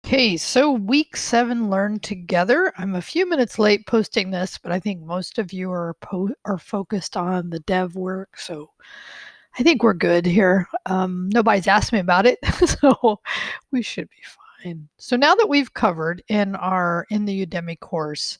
Okay, so week 7 learn together. I'm a few minutes late posting this, but I think most of you are focused on the dev work, so I think we're good here. Nobody's asked me about it, so we should be fine. So now that we've covered in the Udemy course,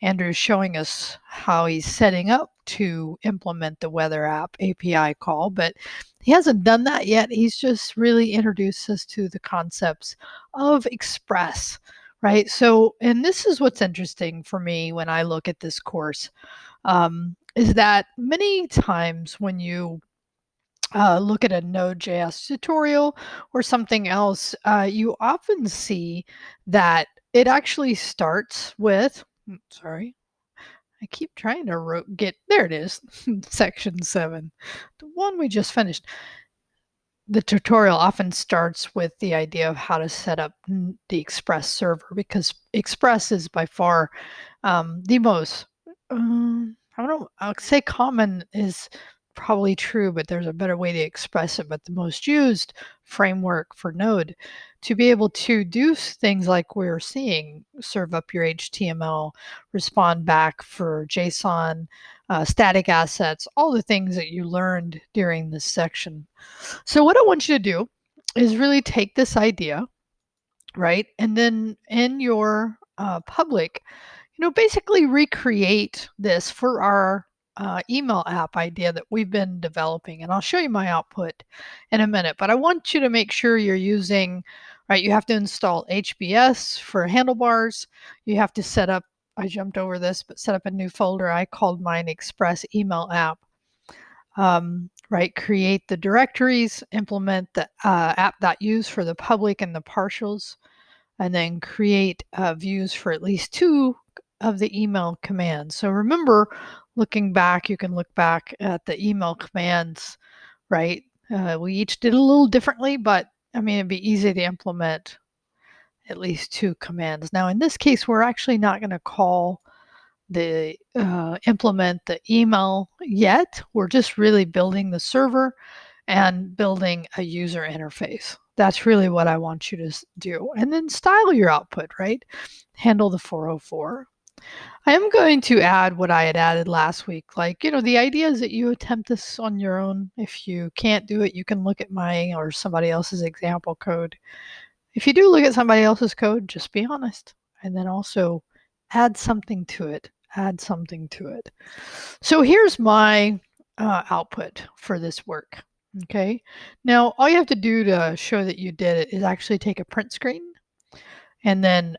Andrew's showing us how he's setting up to implement the weather app API call, but he hasn't done that yet. He's just really introduced us to the concepts of Express, right? So, and this is what's interesting for me when I look at this course, is that many times when you look at a Node.js tutorial or something else, you often see that it actually starts with, sorry, I keep trying to get, there it is, section 7, the one we just finished. The tutorial often starts with the idea of how to set up the Express server because Express is by far the most, I don't know, I'll say common is probably true, but there's a better way to express it. But the most used framework for Node to be able to do things like we're seeing, serve up your HTML, respond back for JSON, static assets, all the things that you learned during this section. So, what I want you to do is really take this idea, right? And then in your public, basically recreate this for our email app idea that we've been developing. And I'll show you my output in a minute, but I want you to make sure you're using, right? You have to install HBS for handlebars. You have to set up, I jumped over this, but set up a new folder. I called mine Express Email App. Right, create the directories, implement the app.use for the public and the partials, and then create views for at least 2 of the email commands. So remember, looking back, you can look back at the email commands, right? We each did a little differently, but I mean, it'd be easy to implement at least 2 commands. Now, in this case, we're actually not going to call the implement the email yet. We're just really building the server and building a user interface. That's really what I want you to do. And then style your output, right? Handle the 404. I am going to add what I had added last week. Like, the idea is that you attempt this on your own. If you can't do it, you can look at my or somebody else's example code. If you do look at somebody else's code, just be honest. And then also add something to it. Add something to it. So here's my output for this work. Okay. Now, all you have to do to show that you did it is actually take a print screen and then,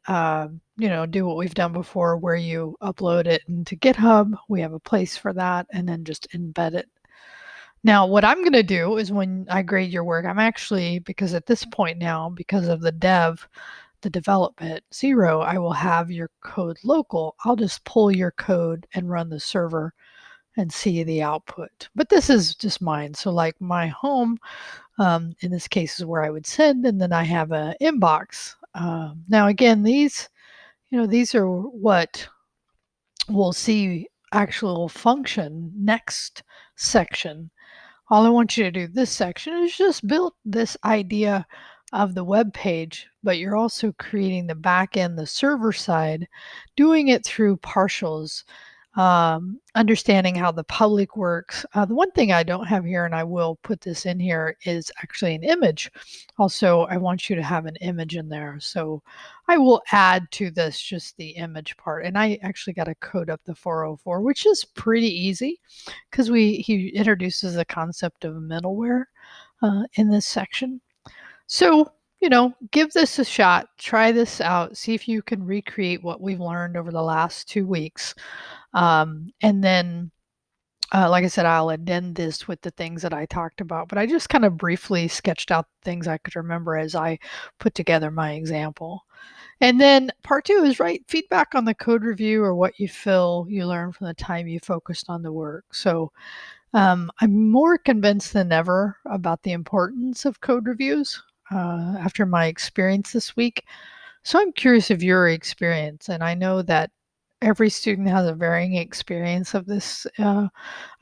do what we've done before where you upload it into GitHub. We have a place for that and then just embed it. Now, what I'm going to do is when I grade your work, I'm actually, because at this point now, because of the development 0, I will have your code local. I'll just pull your code and run the server and see the output. But this is just mine. So like my home, in this case is where I would send, and then I have an inbox. Now again, these are what we'll see actual function next section. All I want you to do this section is just build this idea of the web page, but you're also creating the back end, the server side, doing it through partials, understanding how the public works. The one thing I don't have here, and I will put this in here, is actually an image. Also, I want you to have an image in there. So I will add to this just the image part. And I actually got to code up the 404, which is pretty easy because he introduces the concept of middleware in this section. So, give this a shot, try this out, see if you can recreate what we've learned over the last 2 weeks. And then, like I said, I'll addend this with the things that I talked about, but I just kind of briefly sketched out things I could remember as I put together my example. And then part 2 is write feedback on the code review or what you feel you learned from the time you focused on the work. So I'm more convinced than ever about the importance of code reviews after my experience this week. So I'm curious of your experience, and I know that every student has a varying experience of this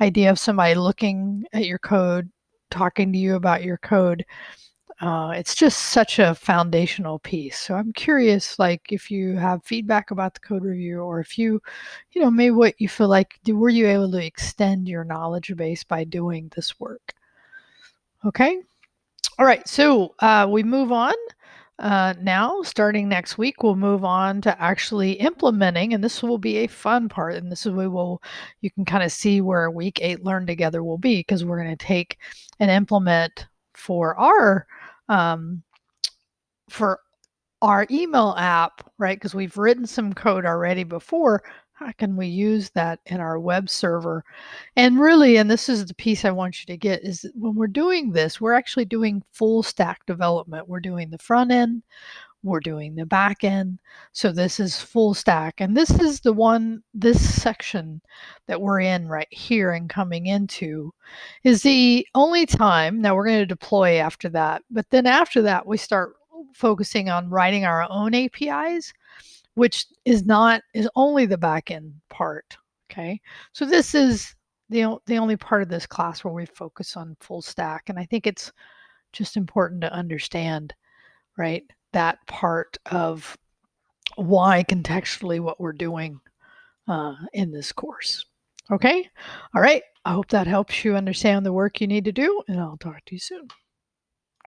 idea of somebody looking at your code, talking to you about your code. It's just such a foundational piece. So I'm curious, like, if you have feedback about the code review, or if maybe what you feel like, were you able to extend your knowledge base by doing this work? Okay. All right. So we move on. Now, starting next week, we'll move on to actually implementing, and this will be a fun part. And this is where you can kind of see where week 8 Learn Together will be, because we're going to take and implement for um, for our email app, right? Because we've written some code already before. How can we use that in our web server? And really, and this is the piece I want you to get, is that when we're doing this, we're actually doing full stack development. We're doing the front end, we're doing the back end. So this is full stack. And this is this section that we're in right here and coming into is the only time. Now we're going to deploy after that. But then after that, we start focusing on writing our own APIs, which is only the back end part. Okay. So this is the only part of this class where we focus on full stack. And I think it's just important to understand, right, that part of why contextually what we're doing in this course. Okay. All right. I hope that helps you understand the work you need to do, and I'll talk to you soon.